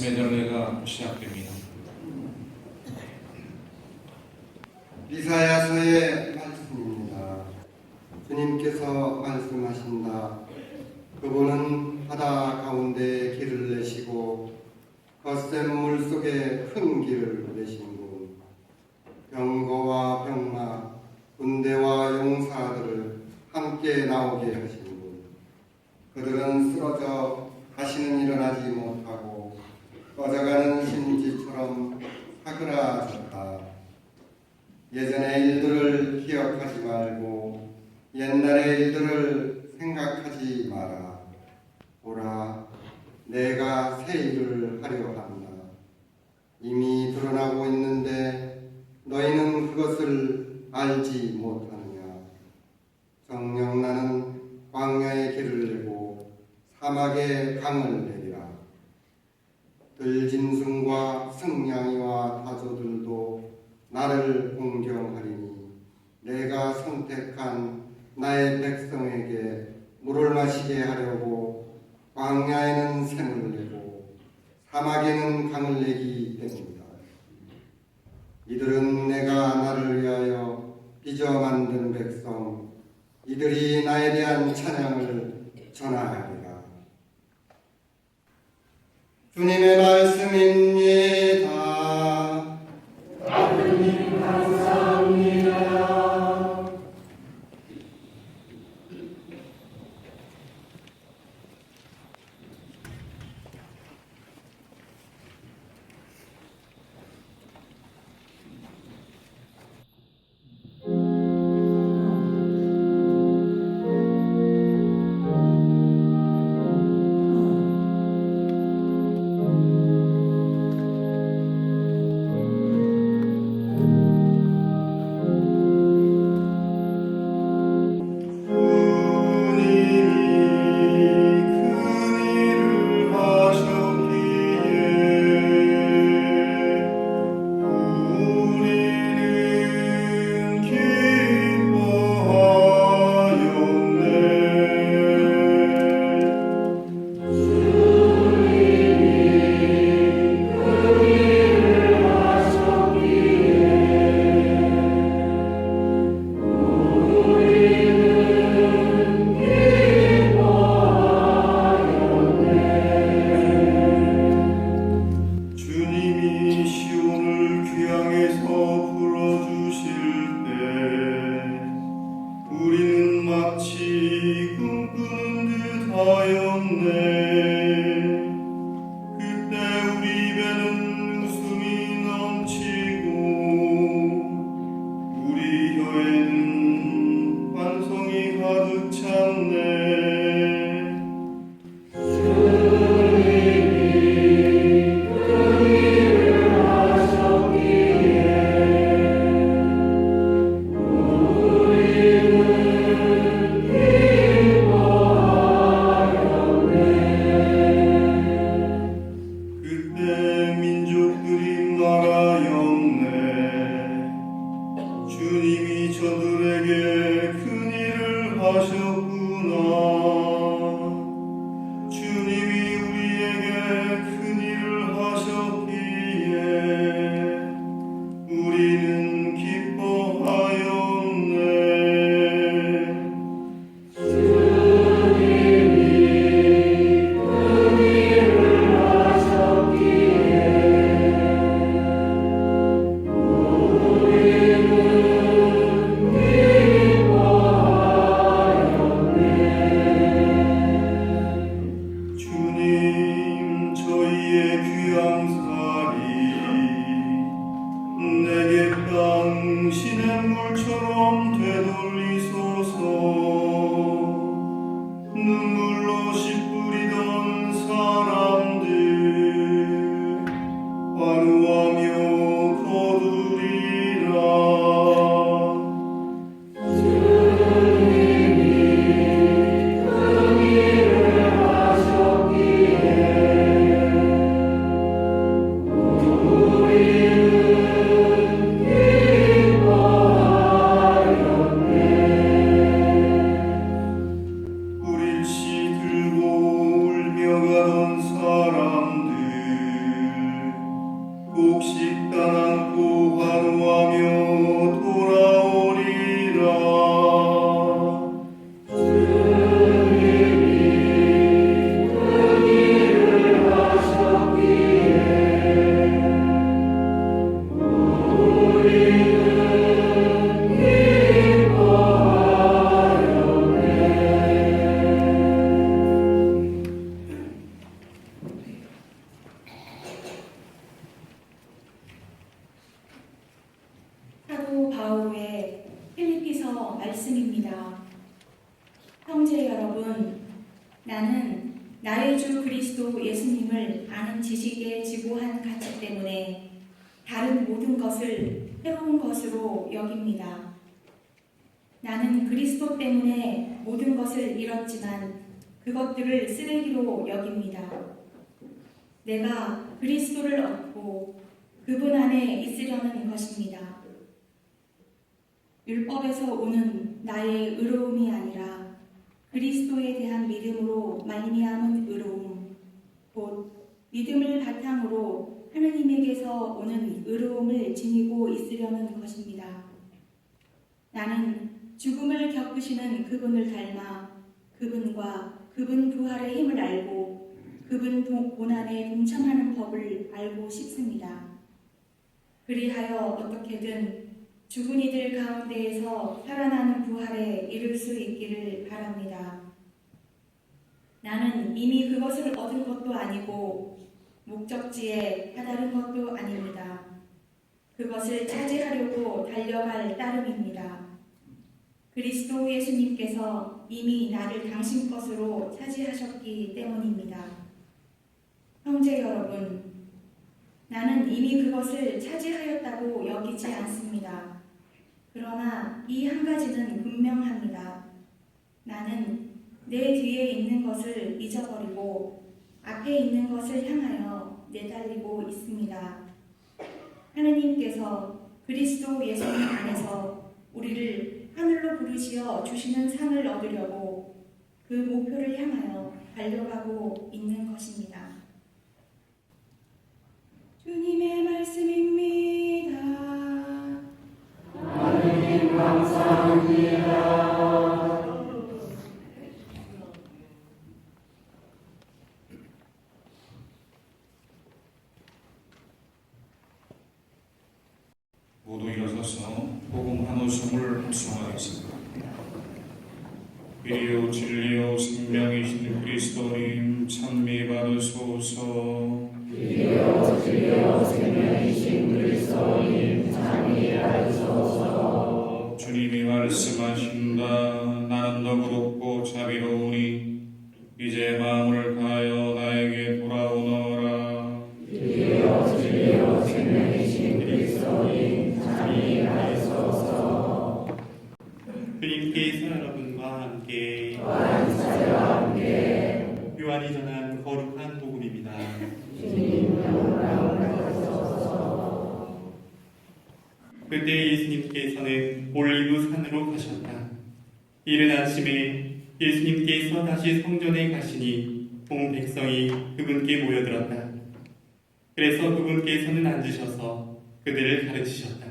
말씀의 전례가 시작됩니다. 이사야서의 말씀입니다. 주님께서 말씀하신다. 그분은 바다 가운데 길을 내시고 거센 물 속에 큰 길을 내신 분, 병거와 병마, 군대와 용사들을 함께 나오게 하신 분, 그들은 쓰러져 다시는 일어나지 못하고 꺼져가는 심지처럼 사그라졌다. 예전의 일들을 기억하지 말고 옛날의 일들을 생각하지 마라. 보라, 내가 새 일을 하려 한다. 이미 드러나고 있는데 너희는 그것을 알지 못하느냐. 정녕 나는 광야의 길을 내고 사막에 강을 내리라. 들짐승과 승냥이와 다조들도 나를 공경하리니 내가 선택한 나의 백성에게 물을 마시게 하려고 광야에는 샘을 내고 사막에는 강을 내기 때문이다. 이들은 내가 나를 위하여 빚어 만든 백성, 이들이 나에 대한 찬양을 전하리라. 주님의 말씀입니다. 아버님 감사합니다. 바울의 필리피서 말씀입니다. 형제 여러분, 나는 나의 주 그리스도 예수님을 아는 지식에 지고한 가치 때문에 다른 모든 것을 해로운 것으로 여깁니다. 나는 그리스도 때문에 모든 것을 잃었지만 그것들을 쓰레기로 여깁니다. 내가 그리스도를 얻고 그분 안에 있으려는 것입니다. 율법에서 오는 나의 의로움이 아니라 그리스도에 대한 믿음으로 말미암은 의로움, 곧 믿음을 바탕으로 하느님에게서 오는 의로움을 지니고 있으려는 것입니다. 나는 죽음을 겪으시는 그분을 닮아 그분과 그분 부활의 힘을 알고 그분 고난에 동참하는 법을 알고 싶습니다. 그리하여 어떻게든 죽은 이들 가운데에서 살아나는 부활에 이를 수 있기를 바랍니다. 나는 이미 그것을 얻은 것도 아니고 목적지에 다다른 것도 아닙니다. 그것을 차지하려고 달려갈 따름입니다. 그리스도 예수님께서 이미 나를 당신 것으로 차지하셨기 때문입니다. 형제 여러분, 나는 이미 그것을 차지하였다고 여기지 않습니다. 그러나 이 한 가지는 분명합니다. 나는 내 뒤에 있는 것을 잊어버리고 앞에 있는 것을 향하여 내달리고 있습니다. 하느님께서 그리스도 예수님 안에서 우리를 하늘로 부르시어 주시는 상을 얻으려고 그 목표를 향하여 달려가고 있는 것입니다. 주님의 말씀입니다. 하느님 감사합니다. 모두 일어서서 복음 한 웃음을 합성하겠습니다. 이리오 진리요 생명이신 그리스도님 찬미 받으소서. 이리오 진리요 생명이신 그리스도님 찬미 받으소서. 주님이 말씀하신다. 나는 너그럽고 자비로우니 이제 마음을 다하여 나에게 돌아오너라. 이리오 진리요 생명이신 그리스도님 찬미 받으소서. 주님께서 여러분과 함께 완사와 함께 요한이 전한 거룩한 복음입니다. 주님 영광 받으소서. 그때 예수님께서는 올리브 산으로 가셨다. 이른 아침에 예수님께서 다시 성전에 가시니 온 백성이 그분께 모여들었다. 그래서 그분께서는 앉으셔서 그들을 가르치셨다.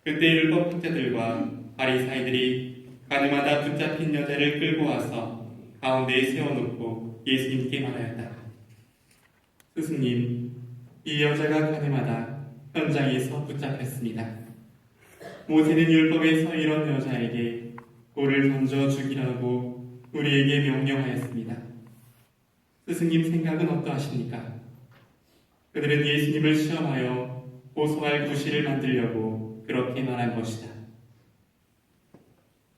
그때 율법학자들과 바리사이들이 가늠하다 붙잡힌 여자를 끌고 와서 가운데에 세워놓고 예수님께 말하였다. 스승님, 이 여자가 가늠하다 현장에서 붙잡혔습니다. 모세는 율법에서 이런 여자에게 돌을 던져 죽이라고 우리에게 명령하였습니다. 스승님 생각은 어떠하십니까? 그들은 예수님을 시험하여 고소할 구실을 만들려고 그렇게 말한 것이다.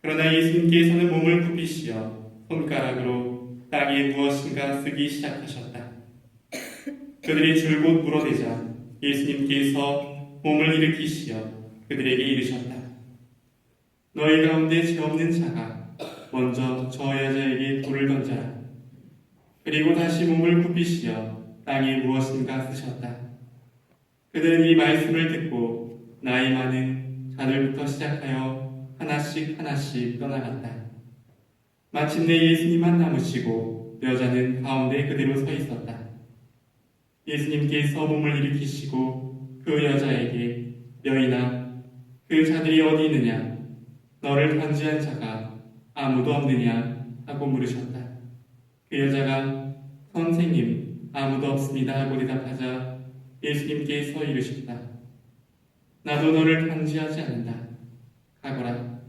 그러나 예수님께서는 몸을 굽히시어 손가락으로 땅에 무엇인가 쓰기 시작하셨다. 그들이 줄곧 물어대자 예수님께서 몸을 일으키시어 그들에게 이르셨다. 너희 가운데 죄 없는 자가 먼저 저 여자에게 돌을 던져라. 그리고 다시 몸을 굽히시어 땅에 무엇인가 쓰셨다. 그들은 이 말씀을 듣고 나이 많은 자들부터 시작하여 하나씩 떠나갔다. 마침내 예수님만 남으시고 여자는 가운데 그대로 서 있었다. 예수님께서 몸을 일으키시고 그 여자에게 여인아, 그 자들이 어디 있느냐? 너를 단죄한 자가 아무도 없느냐? 하고 물으셨다. 그 여자가 선생님, 아무도 없습니다 하고 대답하자 예수님께서 이르셨다. 나도 너를 단죄하지 않는다. 가거라.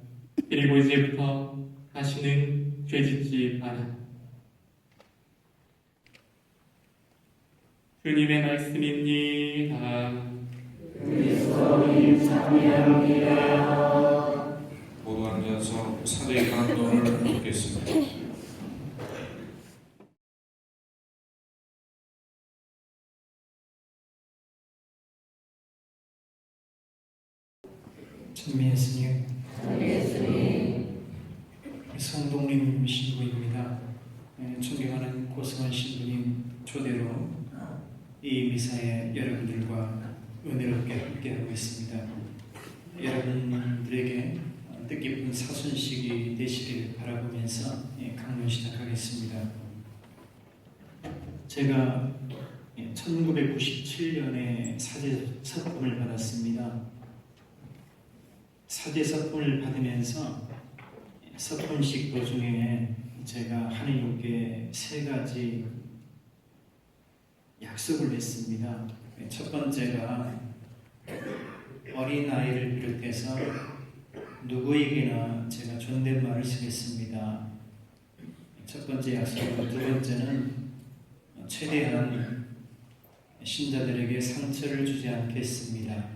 그리고 이제부터 다시는 죄짓지 마라. 주님의 말씀입니다. 그리스도인 찬양이라. 모두 앉아서 사제의 강론을 듣겠습니다. 찬미 예수님, 성동림 신부입니다. 존경하는 고승원 신부님 초대로 이 미사에 여러분들과 은혜롭게 함께하고 있습니다. 여러분들에게 뜻깊은 사순식이 되시길 바라보면서 강론 시작하겠습니다. 제가 1997년에 사제 석품을 받았습니다. 사제 석품을 받으면서 석품식 도중에 제가 하느님께 3가지 약속을 했습니다. 첫 번째가 어린아이를 비롯해서 누구에게나 제가 존댓말을 쓰겠습니다. 첫 번째 약속이고, 두 번째는 최대한 신자들에게 상처를 주지 않겠습니다.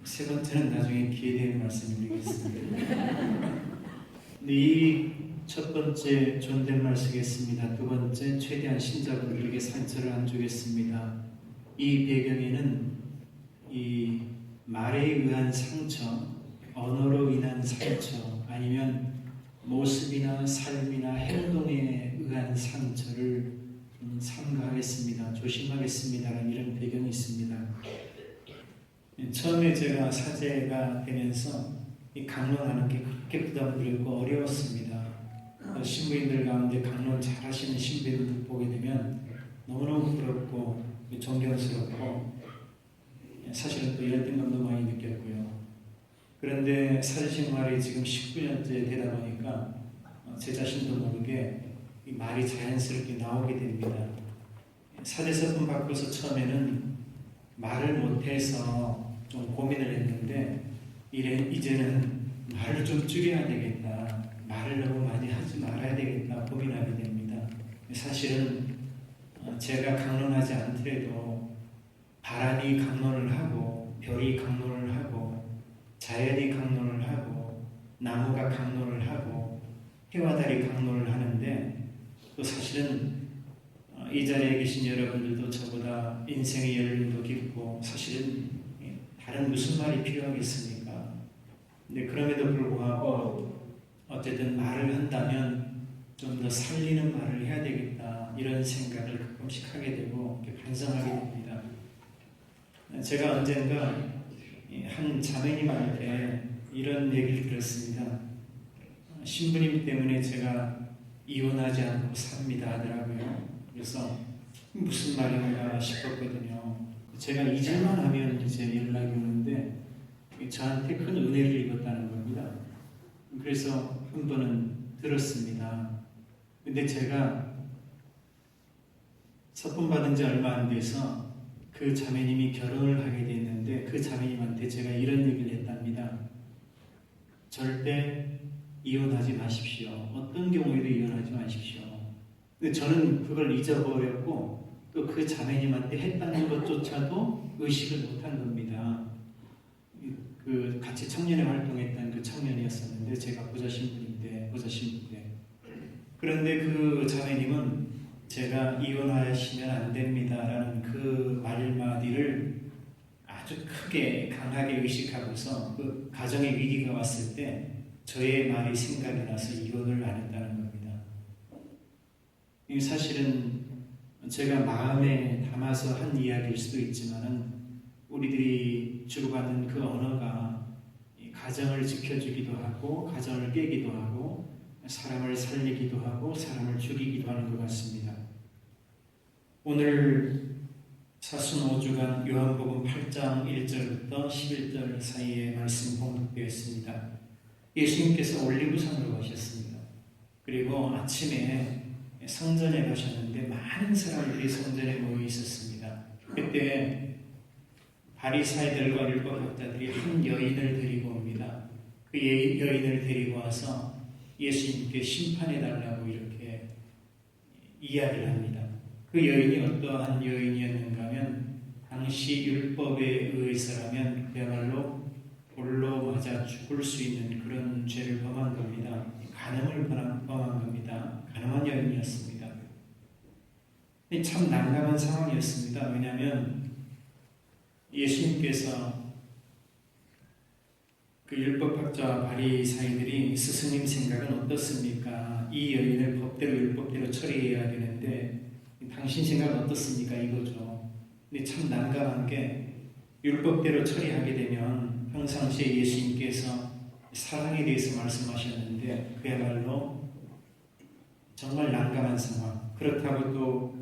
세 번째는 나중에 기회 되면 말씀드리겠습니다. 이 첫 번째 존댓말 쓰겠습니다. 두 번째 최대한 신자분들에게 상처를 안 주겠습니다. 이 배경에는 이 말에 의한 상처, 언어로 인한 상처, 아니면 모습이나 삶이나 행동에 의한 상처를 삼가하겠습니다. 조심하겠습니다라는 이런 배경이 있습니다. 처음에 제가 사제가 되면서 이 강론하는 게 그렇게 부담스럽고 어려웠습니다. 신부인들 가운데 강론 잘하시는 신부인들 보게 되면 너무너무 부럽고 존경스럽고 사실은 또 열등감도 많이 느꼈고요. 그런데 사제 생활이 지금 19년째 되다 보니까 제 자신도 모르게 이 말이 자연스럽게 나오게 됩니다. 사제 석품 받고서 처음에는 말을 못해서 좀 고민을 했는데 이제는 말을 좀 줄여야 되겠다, 말을 너무 많이 하지 말아야 되겠다 고민하게 됩니다. 사실은 제가 강론하지 않더라도 바람이 강론을 하고, 별이 강론을 하고, 자연이 강론을 하고, 나무가 강론을 하고, 해와 달이 강론을 하는데, 또 사실은 이 자리에 계신 여러분들도 저보다 인생의 연륜도 깊고 사실은 다른 무슨 말이 필요하겠습니까? 근데 그럼에도 불구하고 어쨌든 말을 한다면 좀 더 살리는 말을 해야 되겠다, 이런 생각을 가끔씩 하게 되고 반성하게 됩니다. 제가 언젠가 한 자매님한테 이런 얘기를 들었습니다. 신부님 때문에 제가 이혼하지 않고 삽니다 하더라고요. 그래서 무슨 말인가 싶었거든요. 제가 잊을만 하면 이제 연락이 오는데 저한테 큰 은혜를 입었다는 겁니다. 그래서 한 번은 들었습니다. 근데 제가 석품 받은 지 얼마 안 돼서 그 자매님이 결혼을 하게 됐는데 그 자매님한테 제가 이런 얘기를 했답니다. 절대 이혼하지 마십시오. 어떤 경우에도 이혼하지 마십시오. 근데 저는 그걸 잊어버렸고 또 그 자매님한테 했다는 것조차도 의식을 못한 겁니다. 그 같이 청년회 활동했던 그 청년이었었는데 제가 보좌 신부 때. 그런데 그 자매님은 제가 이혼하시면 안 됩니다라는 그 말마디를 아주 크게 강하게 의식하고서 그 가정의 위기가 왔을 때 저의 말이 생각이 나서 이혼을 안 했다는 겁니다. 이 사실은 제가 마음에 담아서 한 이야기일 수도 있지만은 우리들이 주고받는 그 언어가 가정을 지켜주기도 하고 가정을 깨기도 하고 사람을 살리기도 하고 사람을 죽이기도 하는 것 같습니다. 오늘 사순 5주간 요한복음 8장 1절부터 11절 사이에 말씀 봉독되어 있습니다. 예수님께서 올리브산으로 가셨습니다. 그리고 아침에 성전에 가셨는데 많은 사람들이 성전에 모여 있었습니다. 그때 바리사이들과 율법학자들이 한 여인을 데리고 옵니다. 그 여인을 데리고 와서 예수님께 심판해달라고 이렇게 이야기를 합니다. 그 여인이 어떠한 여인이었는가 하면 당시 율법에 의해서라면 그야말로 돌로 맞아 죽을 수 있는 그런 죄를 범한 겁니다. 간음을 범한 겁니다. 가늠한 여인이었습니다. 참 난감한 상황이었습니다. 왜냐하면 예수님께서 그 율법학자와 바리사이들이 스승님 생각은 어떻습니까? 이 여인을 법대로 율법대로 처리해야 되는데 당신 생각은 어떻습니까? 이거죠. 근데 참 난감한 게 율법대로 처리하게 되면 평상시에 예수님께서 사랑에 대해서 말씀하셨는데 그야말로 정말 난감한 상황. 그렇다고 또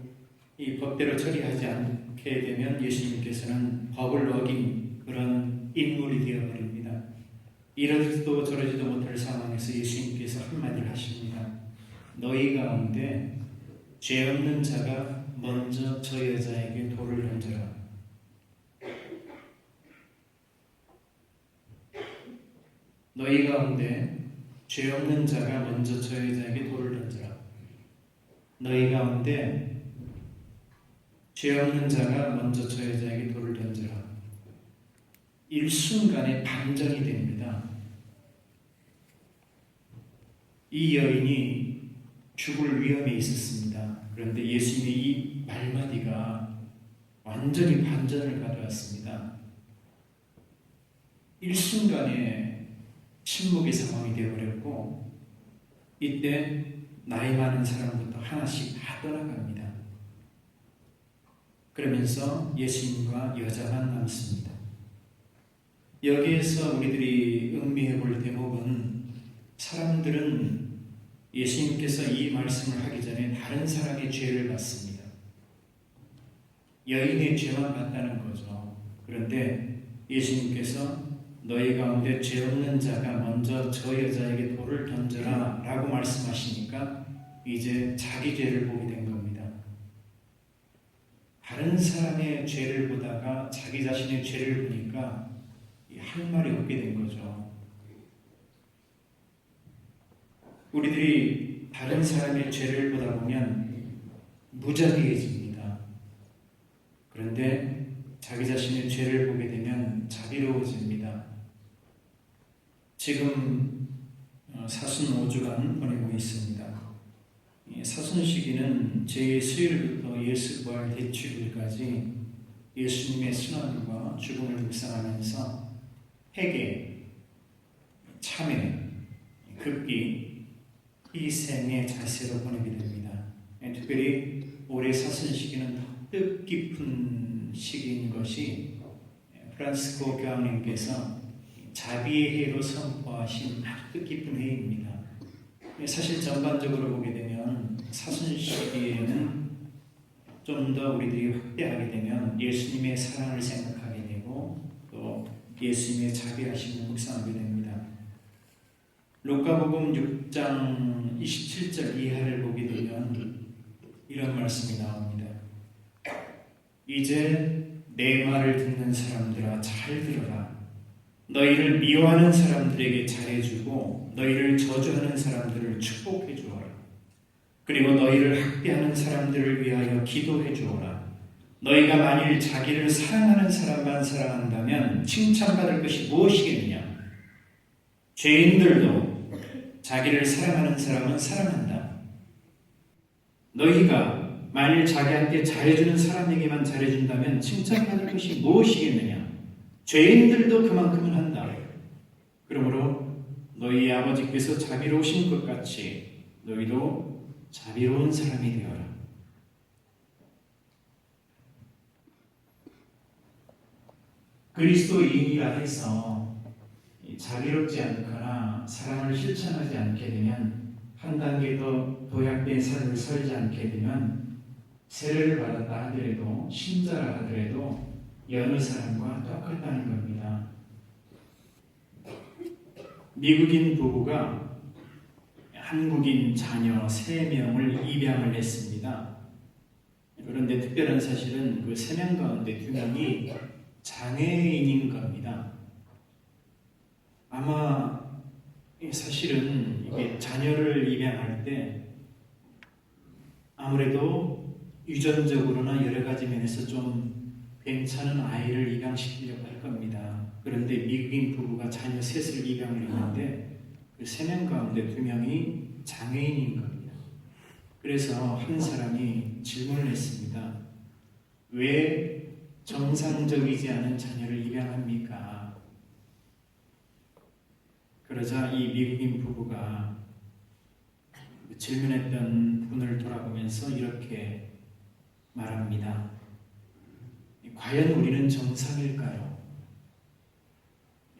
이 법대로 처리하지 않게 되면 예수님께서는 법을 어긴 그런 인물이 되어버립니다. 이러지도 저러지도 못할 상황에서 예수님께서 한마디를 하십니다. 너희 가운데 죄 없는 자가 먼저 저 여자에게 돌을 던져라. 너희 가운데 죄 없는 자가 먼저 저 여자에게 돌을 던져라. 너희 가운데 죄 없는 자가 먼저 저 여자에게 돌을 던져라. 일순간에 반전이 됩니다. 이 여인이 죽을 위험에 있었습니다. 그런데 예수님의 이 말마디가 완전히 반전을 가져왔습니다. 일순간에 침묵의 상황이 되어버렸고 이때 나이 많은 사람부터 하나씩 다 떠나갑니다. 그러면서 예수님과 여자만 남습니다. 여기에서 우리들이 음미해 볼 대목은 사람들은 예수님께서 이 말씀을 하기 전에 다른 사람의 죄를 받습니다. 여인의 죄만 받다는 거죠. 그런데 예수님께서 너희 가운데 죄 없는 자가 먼저 저 여자에게 돌을 던져라 라고 말씀하시니까 이제 자기 죄를 보게 된 겁니다. 다른 사람의 죄를 보다가 자기 자신의 죄를 보니까 할 말이 없게 된 거죠. 우리들이 다른 사람의 죄를 보다 보면 무자비해집니다. 그런데 자기 자신의 죄를 보게 되면 자비로워집니다. 지금 사순 5주간 보내고 있습니다. 사순 시기는 제 수요일부터 예수 부활 대축일까지 예수님의 순환과 죽음을 묵상하면서 회개, 참회, 극기, 희생의 자세로 보내게 됩니다. 특별히 올해 사순 시기는 뜻깊은 시기인 것이 프란시스코 교황님께서 자비의 해로 선포하신 아주 뜻깊은 해입니다. 사실 전반적으로 보게 되면 사순 시기에는 좀 더 우리들이 확대하게 되면 예수님의 사랑을 생각하게 되고 또 예수님의 자비하심을 묵상하게 됩니다. 루카복음 6장 27절 이하를 보게 되면 이런 말씀이 나옵니다. 이제 내 말을 듣는 사람들아 잘 들어라. 너희를 미워하는 사람들에게 잘해주고 너희를 저주하는 사람들을 축복해 주어라. 그리고 너희를 학대하는 사람들을 위하여 기도해 주어라. 너희가 만일 자기를 사랑하는 사람만 사랑한다면 칭찬받을 것이 무엇이겠느냐? 죄인들도 자기를 사랑하는 사람은 사랑한다. 너희가 만일 자기한테 잘해주는 사람에게만 잘해준다면 칭찬받을 것이 무엇이겠느냐? 죄인들도 그만큼은 한다. 그러므로 너희 아버지께서 자비로우신 것 같이 너희도 자비로운 사람이 되어라. 그리스도인이라 해서 자비롭지 않거나 사랑을 실천하지 않게 되면 한 단계 더 도약된 삶을 살지 않게 되면 세례를 받았다 하더라도 신자라 하더라도 여느 사람과 똑같다는 겁니다. 미국인 부부가 한국인 자녀 3명을 입양을 했습니다. 그런데 특별한 사실은 그 3명 가운데 2명이 장애인인 겁니다. 아마 사실은 이게 자녀를 입양할 때 아무래도 유전적으로나 여러 가지 면에서 좀 괜찮은 아이를 입양시키려고 할 겁니다. 그런데 미국인 부부가 자녀 셋을 입양을 했는데 그 3명 가운데 2명이 장애인인 겁니다. 그래서 한 사람이 질문을 했습니다. 왜 정상적이지 않은 자녀를 입양합니까? 그러자 이 미국인 부부가 질문했던 분을 돌아보면서 이렇게 말합니다. 과연 우리는 정상일까요?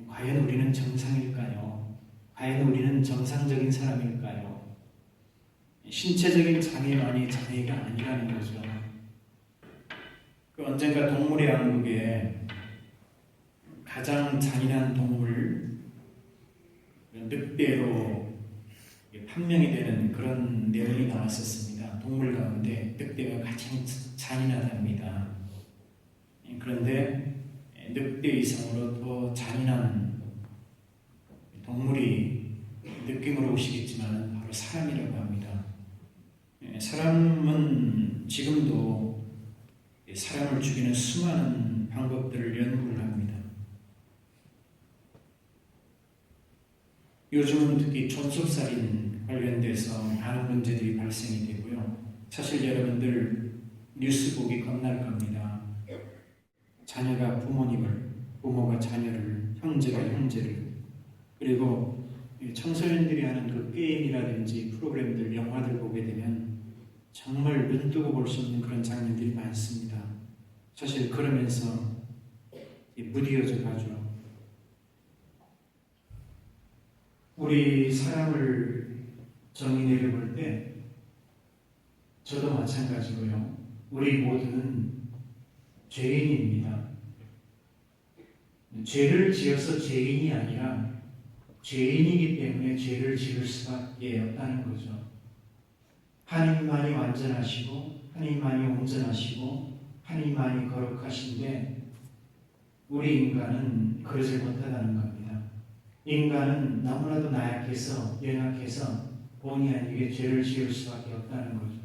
과연 우리는 정상일까요? 과연 우리는 정상적인 사람일까요? 신체적인 장애만이 장애가 아니라는 거죠. 언젠가 동물의 왕국에 가장 잔인한 동물, 늑대로 판명이 되는 그런 내용이 나왔었습니다. 동물 가운데 늑대가 가장 잔인하답니다. 그런데 늑대 이상으로 더 잔인한 동물이 느낌으로 오시겠지만 바로 사람이라고 합니다. 사람은 지금도 사람을 죽이는 수많은 방법들을 연구를 합니다. 요즘은 특히 존속살인 관련돼서 많은 문제들이 발생이 되고요. 사실 여러분들 뉴스 보기 겁날 겁니다. 자녀가 부모님을, 부모가 자녀를, 형제가 형제를, 그리고 청소년들이 하는 그 게임이라든지 프로그램들, 영화들 보게 되면 정말 눈 뜨고 볼 수 없는 그런 장면들이 많습니다. 사실 그러면서 무디어져 가죠. 우리 사람을 정의 내려볼 때 저도 마찬가지고요. 우리 모두는 죄인입니다. 죄를 지어서 죄인이 아니라 죄인이기 때문에 죄를 지을 수밖에 없다는 거죠. 하나님만이 완전하시고 하나님만이 온전하시고 하나님만이 거룩하신데 우리 인간은 그러지 못하다는 겁니다. 인간은 너무나도 나약해서 연약해서 본의 아니게 죄를 지을 수밖에 없다는 거죠.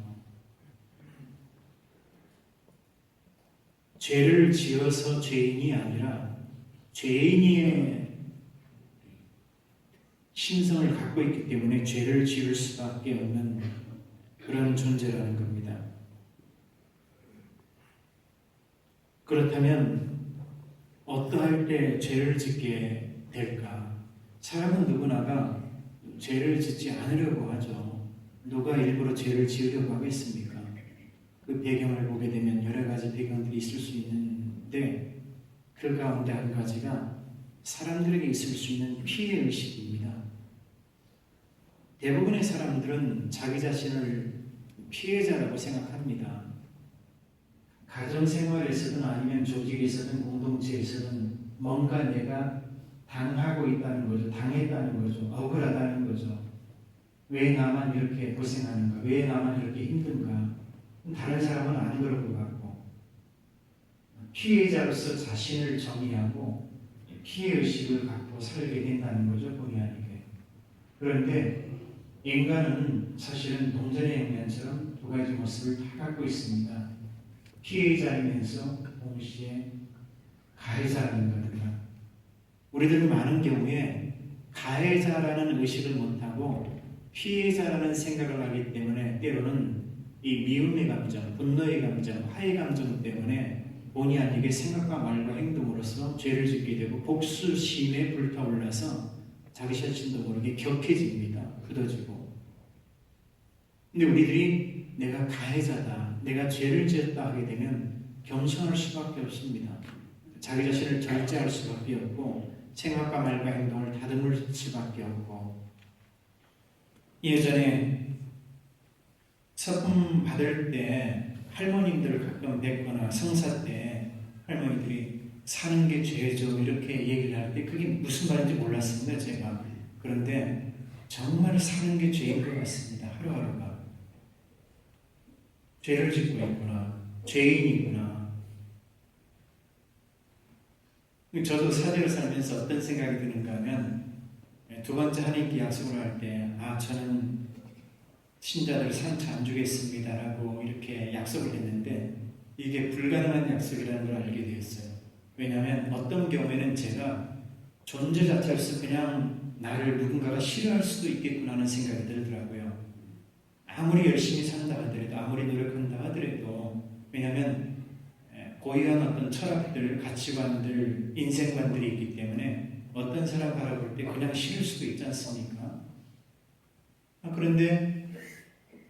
죄를 지어서 죄인이 아니라 죄인의 신성을 갖고 있기 때문에 죄를 지을 수밖에 없는 그런 존재라는 겁니다. 그렇다면 어떠할 때 죄를 짓게 될까? 사람은 누구나가 죄를 짓지 않으려고 하죠. 누가 일부러 죄를 지으려고 하겠습니까? 그 배경을 보게 되면 여러 가지 배경들이 있을 수 있는데 그 가운데 한 가지가 사람들에게 있을 수 있는 피해의식입니다. 대부분의 사람들은 자기 자신을 피해자라고 생각합니다. 가정생활에서든 아니면 조직에서든 공동체에서든 뭔가 내가 당하고 있다는 거죠. 당했다는 거죠. 억울하다는 거죠. 왜 나만 이렇게 고생하는가? 왜 나만 이렇게 힘든가? 다른 사람은 안 그럴 것 같고 피해자로서 자신을 정의하고 피해의식을 갖고 살게 된다는 거죠. 본의 아니게. 그런데 인간은 사실은 동전의 양면처럼 두 가지 모습을 다 갖고 있습니다. 피해자이면서 동시에 가해자라는 겁니다. 우리들은 많은 경우에 가해자라는 의식을 못하고 피해자라는 생각을 하기 때문에 때로는 이 미움의 감정, 분노의 감정, 화의 감정 때문에 본의 아니게 생각과 말과 행동으로서 죄를 짓게 되고 복수심에 불타올라서 자기 자신도 모르게 격해집니다. 굳어지고. 근데 우리들이 내가 가해자다, 내가 죄를 지었다 하게 되면 겸손할 수밖에 없습니다. 자기 자신을 절제할 수밖에 없고 생각과 말과 행동을 다듬을 수밖에 없고. 예전에 서품 받을 때 할머님들 가끔 뵙거나 성사 때 할머니들이 사는 게 죄죠 이렇게 얘기를 할 때 그게 무슨 말인지 몰랐습니다. 제가. 그런데 정말 사는 게 죄인 것 같습니다. 하루하루가 죄를 짓고 있구나, 죄인이구나. 저도 사제를 살면서 어떤 생각이 드는가 하면 두 번째 하나님께 약속을 할 때 저는 신자들 상처 안 주겠습니다라고 이렇게 약속을 했는데 이게 불가능한 약속이라는 걸 알게 되었어요. 왜냐하면 어떤 경우에는 제가 존재 자체로서 그냥 나를 누군가가 싫어할 수도 있겠구나 하는 생각이 들더라고요. 아무리 열심히 산다 하더라도, 아무리 노력한다 하더라도, 왜냐하면 고유한 어떤 철학들, 가치관들, 인생관들이 있기 때문에 어떤 사람 바라볼 때 그냥 싫을 수도 있지 않습니까? 그런데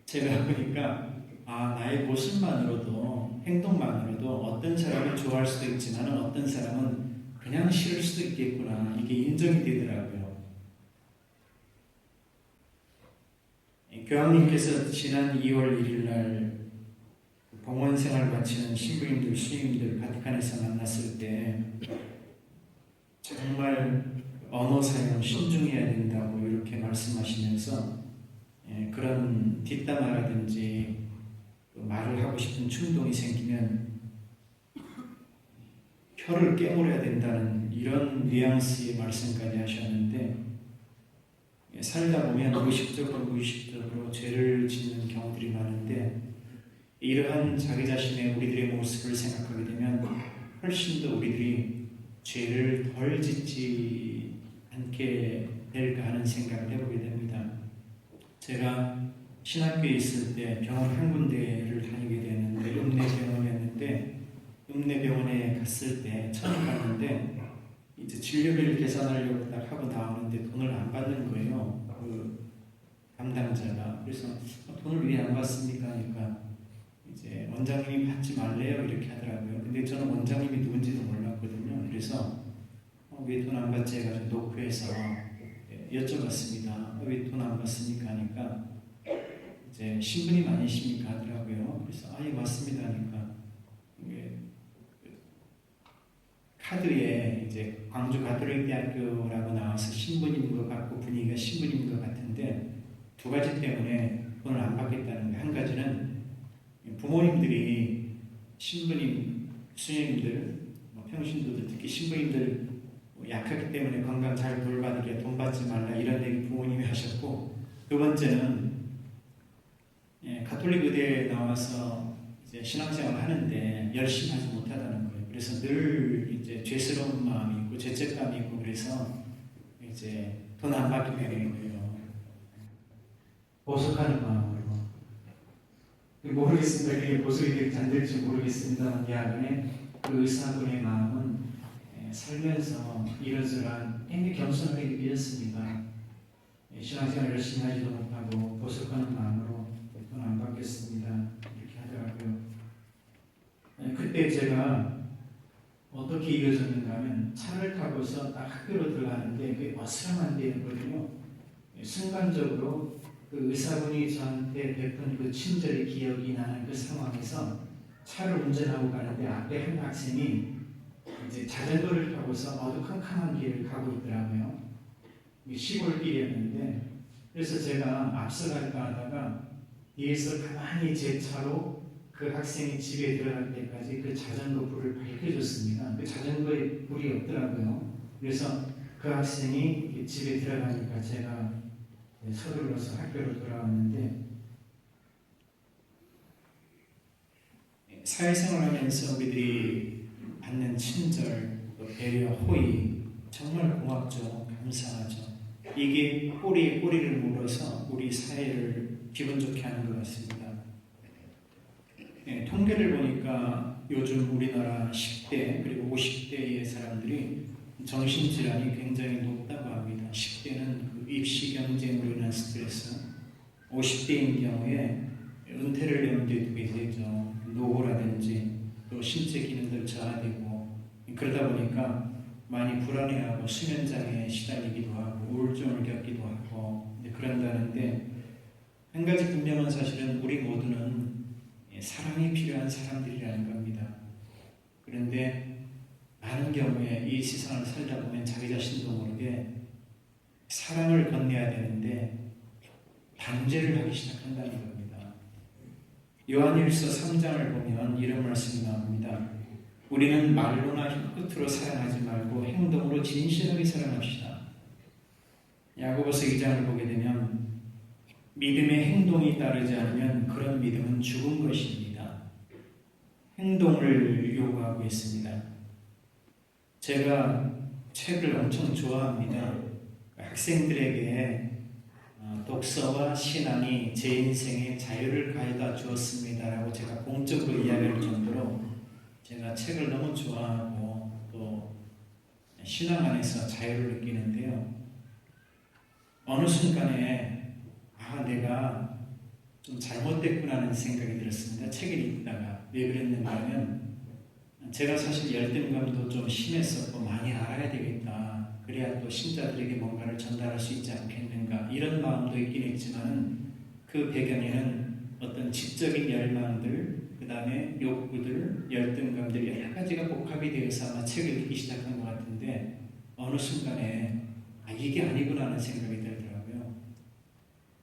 제가 보니까 나의 모습만으로도, 행동만으로도 어떤 사람은 좋아할 수도 있지만 어떤 사람은 그냥 싫을 수도 있겠구나, 이게 인정이 되더라고요. 교황님께서 지난 2월 1일 날 봉헌 생활 마치는 신부님들, 수님들 바티칸에서 만났을 때 정말 언어 사용 신중해야 된다고 이렇게 말씀하시면서 그런 뒷담화라든지 말을 하고 싶은 충동이 생기면 혀를 깨물어야 된다는 이런 뉘앙스의 말씀까지 하셨는데, 살다 보면 의식적으로 무의식적으로 죄를 짓는 경우들이 많은데, 이러한 자기 자신의 우리들의 모습을 생각하게 되면 훨씬 더 우리들이 죄를 덜 짓지 않게 될까 하는 생각을 해보게 됩니다. 제가 신학교에 있을 때 병원 한 군데를 다니게 되는데 읍내병원이었는데, 읍내병원에 갔을 때 처음 갔는데 이제 진료비를 계산하려고 딱 하고 나오는데 돈을 안 받는 거예요, 그 담당자가. 그래서 돈을 왜 안 받습니까 하니까 이제 원장님이 받지 말래요 이렇게 하더라고요. 근데 저는 원장님이 누군지도 몰랐거든요. 그래서 왜 돈 안 받지 해가지고 노크해서 여쭤봤습니다. 왜 돈 안 받습니까 하니까 이제 신부님 아니십니까 하더라고요. 그래서 예 맞습니다 하니까 카드에 이제 광주 가톨릭대학교라고 나와서 신부님인 것 같고 분위기가 신부님인 것 같은데 두 가지 때문에 돈을 안 받겠다는 거. 한 가지는 부모님들이 신부님, 수녀님들, 평신도들, 특히 신부님들 약하기 때문에 건강 잘 돌봐드려 돈 받지 말라 이런 얘기 부모님이 하셨고, 두 번째는 가톨릭 의대에 나와서 이제 신앙생활을 하는데 열심히 하지 못하다는 거예요. 그래서 늘 이제 죄스러운 마음이 있고 죄책감이 있고 그래서 이제 돈 안 받게 되는 거예요. 보석하는 마음으로. 모르겠습니다. 그게 보석이 될지 안 될지 모르겠습니다만 야간에 그 의사분의 마음은 살면서 이러저러한 굉장히 겸손하게 느꼈습니다. 신앙생활 열심히 하지도 못하고 보석하는 마음으로 돈 안 받겠습니다 이렇게 하더라고요. 그때 제가 어떻게 이루어졌는가 하면 차를 타고서 딱 학교로 들어가는데 그게 어스름한 데였거든요. 순간적으로 그 의사분이 저한테 베푼 그 친절의 기억이 나는 그 상황에서 차를 운전하고 가는데 앞에 한 학생이 이제 자전거를 타고서 어두컴컴한 길을 가고 있더라고요. 시골길이었는데, 그래서 제가 앞서갈까 하다가 뒤에서 가만히 제 차로 그 학생이 집에 들어갈 때까지 그 자전거 불을 밝혀줬습니다. 그 자전거에 불이 없더라고요. 그래서 그 학생이 집에 들어가니까 제가 서둘러서 학교로 돌아왔는데, 사회생활하면서 우리들이 받는 친절, 배려, 호의 정말 고맙죠. 감사하죠. 이게 꼬리에 꼬리를 물어서 우리 사회를 기분 좋게 하는 것 같습니다. 통계를 보니까 요즘 우리나라 10대 그리고 50대의 사람들이 정신질환이 굉장히 높다고 합니다. 10대는 그 입시 경쟁으로 인한 스트레스, 50대인 경우에 은퇴를 염두에 두게 되죠. 노후라든지 또 신체 기능들 저하되고, 그러다 보니까 많이 불안해하고 수면장애에 시달리기도 하고 우울증을 겪기도 하고 그런다는데, 한 가지 분명한 사실은 우리 모두는 사랑이 필요한 사람들이라는 겁니다. 그런데 많은 경우에 이 세상을 살다 보면 자기 자신도 모르게 사랑을 건네야 되는데 반제를 하기 시작한다는 겁니다. 요한일서 3장을 보면 이런 말씀이 나옵니다. 우리는 말로나 혀끝으로 사랑하지 말고 행동으로 진실하게 사랑합시다. 야고보서 2장을 보게 되면 믿음의 행동이 따르지 않으면 그런 믿음은 죽은 것입니다. 행동을 요구하고 있습니다. 제가 책을 엄청 좋아합니다. 학생들에게 독서와 신앙이 제 인생에 자유를 가져다 주었습니다라고 제가 공적으로 이야기할 정도로 제가 책을 너무 좋아하고 또 신앙 안에서 자유를 느끼는데요. 어느 순간에 내가 좀 잘못됐구나 하는 생각이 들었습니다. 책을 읽다가. 왜 그랬는가 하면 제가 사실 열등감도 좀 심했었고 많이 알아야 되겠다. 그래야 또 신자들에게 뭔가를 전달할 수 있지 않겠는가. 이런 마음도 있긴 했지만 그 배경에는 어떤 지적인 열망들, 그 다음에 욕구들, 열등감들 여러 가지가 복합이 되어서 아마 책을 읽기 시작한 것 같은데 어느 순간에 이게 아니구나 하는 생각이 들더라고요.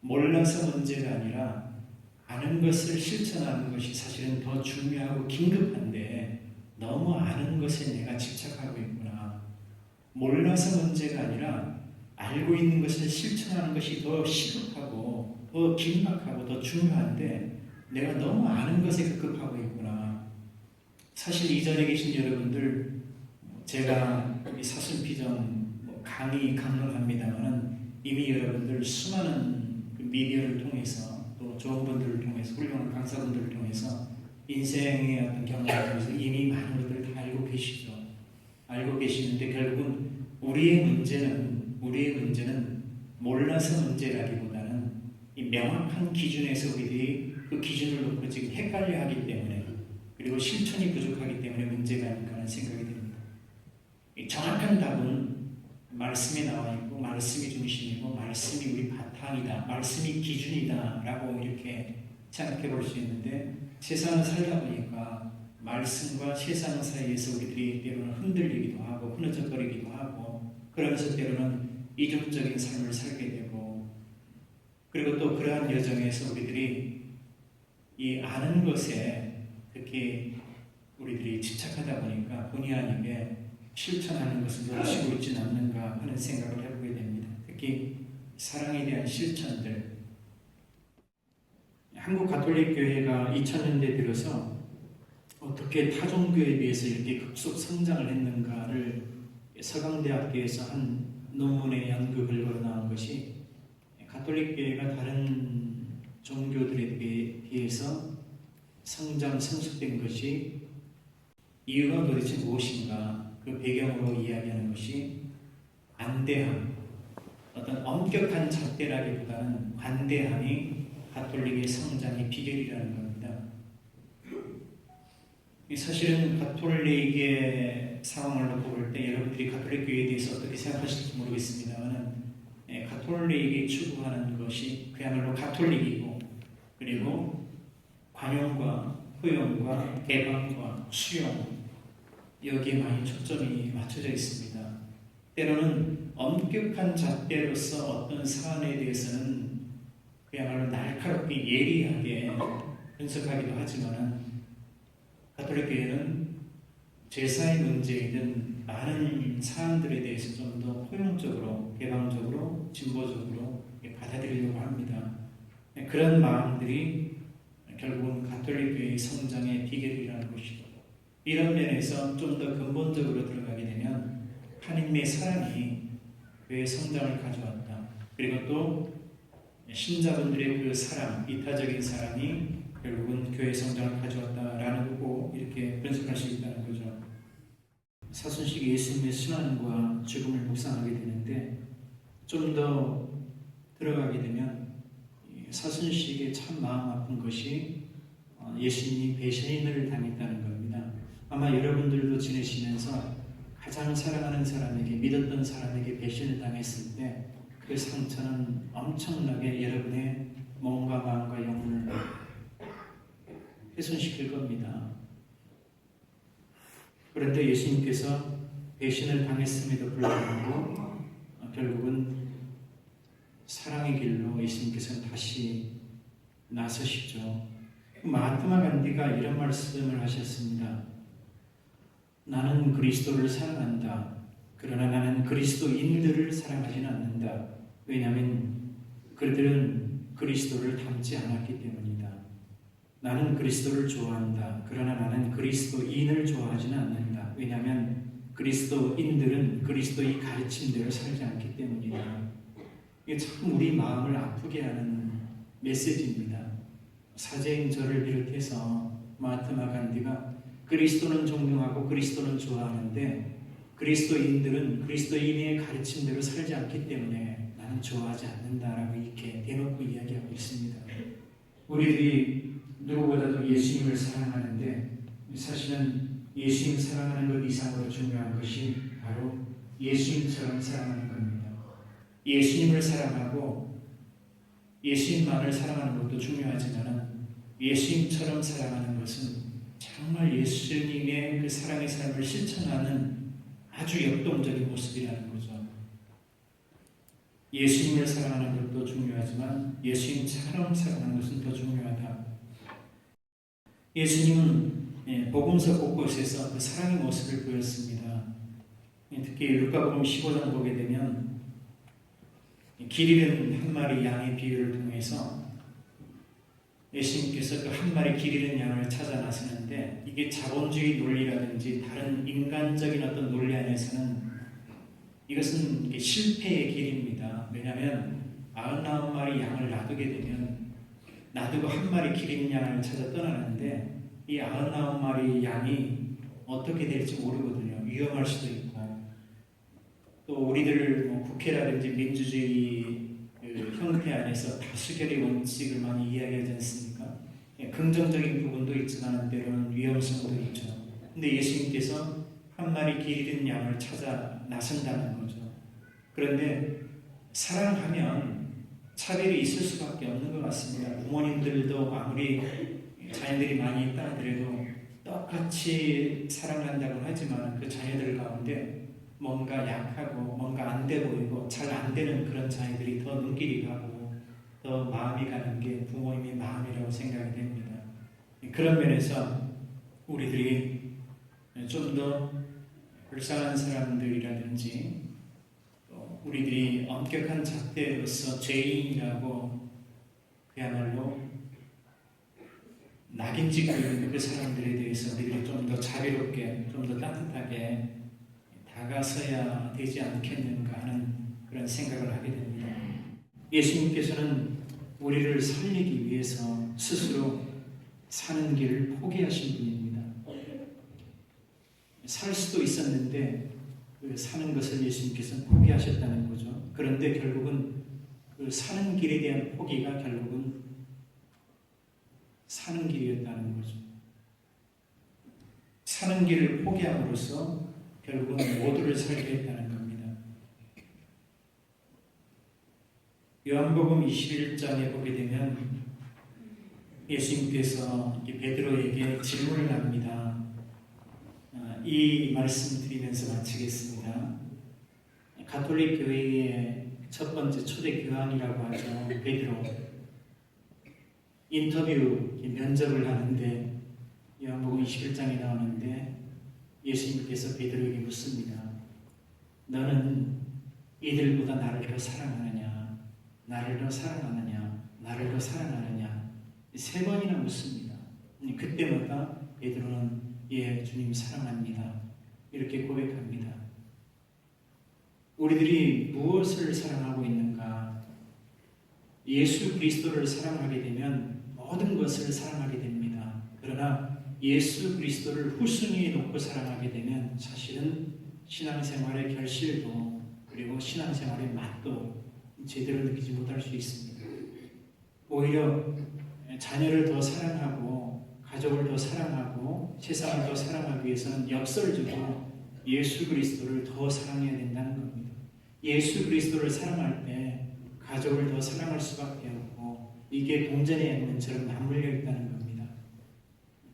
몰라서 문제가 아니라 아는 것을 실천하는 것이 사실은 더 중요하고 긴급한데 너무 아는 것에 내가 집착하고 있구나. 몰라서 문제가 아니라 알고 있는 것을 실천하는 것이 더 시급하고 더 긴박하고 더 중요한데 내가 너무 아는 것에 급급하고 있구나. 사실 이 자리에 계신 여러분들 제가 여기 사순피정 강의 강론합니다만 이미 여러분들 수많은 미디어를 통해서 또 좋은 분들을 통해서 훌륭한 강사분들을 통해서 인생의 어떤 경험을 통해서 이미 많은 것들을 다 알고 계시죠. 알고 계시는데 결국은 우리의 문제는 몰라서 문제라기보다는 이 명확한 기준에서 우리들이 그 기준을 놓고 지금 헷갈려 하기 때문에 그리고 실천이 부족하기 때문에 문제가 아닐까 하는 생각이 듭니다. 이 정확한 답은 말씀에 나와 있고 말씀이 중심이고 말씀이 우리 바탕이다. 말씀이 기준이다 라고 이렇게 생각해 볼 수 있는데 세상을 살다 보니까 말씀과 세상 사이에서 우리들이 때로는 흔들리기도 하고 흐느적거리기도 하고 그러면서 때로는 이중적인 삶을 살게 되고 그리고 또 그러한 여정에서 우리들이 이 아는 것에 특히 우리들이 집착하다 보니까 본의 아니게 실천하는 것을 놓치고 있지는 않는가 하는 생각을 해보게 됩니다. 특히 사랑에 대한 실천들. 한국 가톨릭 교회가 2000년대 들어서 어떻게 타종교에 비해서 이렇게 급속 성장을 했는가를 서강대학교에서 한 논문의 연구 결과로 나온 것이 가톨릭 교회가 다른 종교들에 비해서 성숙된 것이 이유가 도대체 무엇인가 그 배경으로 이야기하는 것이 안대함, 어떤 엄격한 잣대라기보다는 관대함이 가톨릭의 성장의 비결이라는 겁니다. 사실은 가톨릭의 상황을 놓고 볼 때 여러분들이 가톨릭 교회에 대해서 어떻게 생각하실지 모르겠습니다만 가톨릭이 추구하는 것이 그야말로 가톨릭이고 그리고 관용과 포용과 개방과 수용 여기에 많이 초점이 맞춰져 있습니다. 때로는 엄격한 잣대로서 어떤 사안에 대해서는 그야말로 날카롭게 예리하게 분석하기도 하지만 가톨릭 교회는 제사의 문제이든 많은 사안들에 대해서 좀 더 포용적으로 개방적으로 진보적으로 받아들이려고 합니다. 그런 마음들이 결국은 가톨릭 교회의 성장의 비결이라는 것이고 이런 면에서 좀 더 근본적으로 들어가게 되면 하나님의 사랑이 교회의 성장을 가져왔다. 그리고 또 신자분들의 그 사랑, 이타적인 사랑이 결국은 교회의 성장을 가져왔다라는 거고 이렇게 분석할 수 있다는 거죠. 사순식 예수님의 순환과 죽음을 묵상하게 되는데 좀 더 들어가게 되면 사순식의 참 마음 아픈 것이 예수님이 배신을 당했다는 겁니다. 아마 여러분들도 지내시면서 가장 사랑하는 사람에게 믿었던 사람에게 배신을 당했을 때 그 상처는 엄청나게 여러분의 몸과 마음과 영혼을 훼손시킬 겁니다. 그런데 예수님께서 배신을 당했음에도 불구하고 결국은 사랑의 길로 예수님께서는 다시 나서시죠. 마하트마 간디가 이런 말씀을 하셨습니다. 나는 그리스도를 사랑한다. 그러나 나는 그리스도인들을 사랑하지는 않는다. 왜냐하면 그들은 그리스도를 닮지 않았기 때문이다. 나는 그리스도를 좋아한다. 그러나 나는 그리스도인을 좋아하지는 않는다. 왜냐하면 그리스도인들은 그리스도의 가르침대로 살지 않기 때문이다. 이게 참 우리 마음을 아프게 하는 메시지입니다. 사제인 저를 비롯해서 마하트마 간디가 그리스도는 존경하고 그리스도는 좋아하는데 그리스도인들은 그리스도인의 가르침대로 살지 않기 때문에 나는 좋아하지 않는다라고 이렇게 대놓고 이야기하고 있습니다. 우리들이 누구보다도 예수님을 사랑하는데 사실은 예수님 사랑하는 것 이상으로 중요한 것이 바로 예수님처럼 사랑하는 겁니다. 예수님을 사랑하고 예수님만을 사랑하는 것도 중요하지만 예수님처럼 사랑하는 것은 정말 예수님의 그 사랑의 삶을 실천하는 아주 역동적인 모습이라는 거죠. 예수님을 사랑하는 것도 중요하지만 예수님처럼 사랑하는 것은 더 중요하다. 예수님은 복음서 곳곳에서 그 사랑의 모습을 보였습니다. 특히 루카복음 15장 보게 되면 길 잃은 한 마리 양의 비유를 통해서 예수님께서 그 한 마리 길 잃은 양을 찾아 나서는데 이게 자본주의 논리라든지 다른 인간적인 어떤 논리 안에서는 이것은 실패의 길입니다. 왜냐하면 99마리 양을 놔두게 되면 놔두고 한 마리 길 잃은 양을 찾아 떠나는데 이 99마리 양이 어떻게 될지 모르거든요. 위험할 수도 있고 또 우리들 국회라든지 민주주의 그 형태 안에서 다수결의 원칙을 많이 이야기하지 않습니까? 긍정적인 부분도 있지만 때로는 위험성도 있죠. 근데 예수님께서 한 마리 길 잃은 양을 찾아 나선다는 거죠. 그런데 사랑하면 차별이 있을 수밖에 없는 것 같습니다. 부모님들도 아무리 자녀들이 많이 있다 하더라도 똑같이 사랑한다고 하지만 그 자녀들 가운데 뭔가 약하고 뭔가 안 돼 보이고 잘 안 되는 그런 자녀들이 더 눈길이 가고 더 마음이 가는 게 부모님의 마음이라고 생각이 됩니다. 그런 면에서 우리들이 좀 더 불쌍한 사람들이라든지 우리들이 엄격한 잣대로서 죄인이라고 그야말로 낙인찍고 있는 그 사람들에 대해서 우리들이 좀 더 자비롭게 좀 더 따뜻하게 다가서야 되지 않겠는가 하는 그런 생각을 하게 됩니다. 예수님께서는 우리를 살리기 위해서 스스로 사는 길을 포기하신 분입니다. 살 수도 있었는데 그 사는 것을 예수님께서 포기하셨다는 거죠. 그런데 결국은 그 사는 길에 대한 포기가 결국은 사는 길이었다는 거죠. 사는 길을 포기함으로써 결국은 모두를 살게 했다는 겁니다. 요한복음 21장에 보게 되면 예수님께서 베드로에게 질문을 합니다. 이 말씀 드리면서 마치겠습니다. 가톨릭 교회의 첫 번째 초대 교황이라고 하죠. 베드로. 인터뷰 면접을 하는데 요한복음 21장에 나오는데 예수님께서 베드로에게 묻습니다. 너는 이들보다 나를 더 사랑하느냐? 나를 더 사랑하느냐? 나를 더 사랑하느냐? 3번이나 묻습니다. 그때마다 베드로는 예, 주님 사랑합니다. 이렇게 고백합니다. 우리들이 무엇을 사랑하고 있는가? 예수 그리스도를 사랑하게 되면 모든 것을 사랑하게 됩니다. 그러나 예수 그리스도를 후순위에 놓고 사랑하게 되면 사실은 신앙생활의 결실도 그리고 신앙생활의 맛도 제대로 느끼지 못할 수 있습니다. 오히려 자녀를 더 사랑하고 가족을 더 사랑하고 세상을 더 사랑하기 위해서는 역설적으로 예수 그리스도를 더 사랑해야 된다는 겁니다. 예수 그리스도를 사랑할 때 가족을 더 사랑할 수밖에 없고 이게 동전의 액면처럼 맞물려 있다는 겁니다.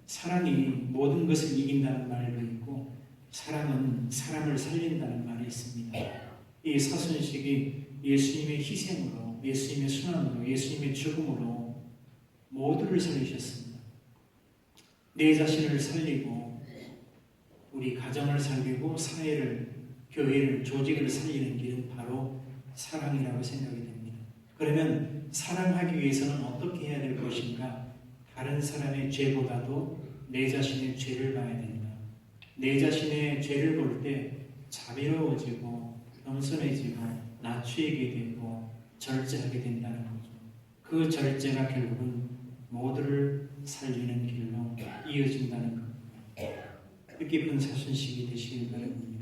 사랑이 모든 것을 이긴다는 말도 있고 사랑은 사람을 살린다는 말이 있습니다. 이 사순식이 예수님의 희생으로 예수님의 순환으로 예수님의 죽음으로 모두를 살리셨습니다. 내 자신을 살리고 우리 가정을 살리고 사회를 교회를 조직을 살리는 길은 바로 사랑이라고 생각이 됩니다. 그러면 사랑하기 위해서는 어떻게 해야 될 것인가? 다른 사람의 죄보다도 내 자신의 죄를 봐야 된다. 내 자신의 죄를 볼 때 자비로워지고 겸손해지고 낮추게 되고 절제하게 된다는 거죠. 그 절제가 결국은 모두를 살리는 길로 이어진다는 겁니다. 뜻깊은 사순식이 되시길 바랍니다.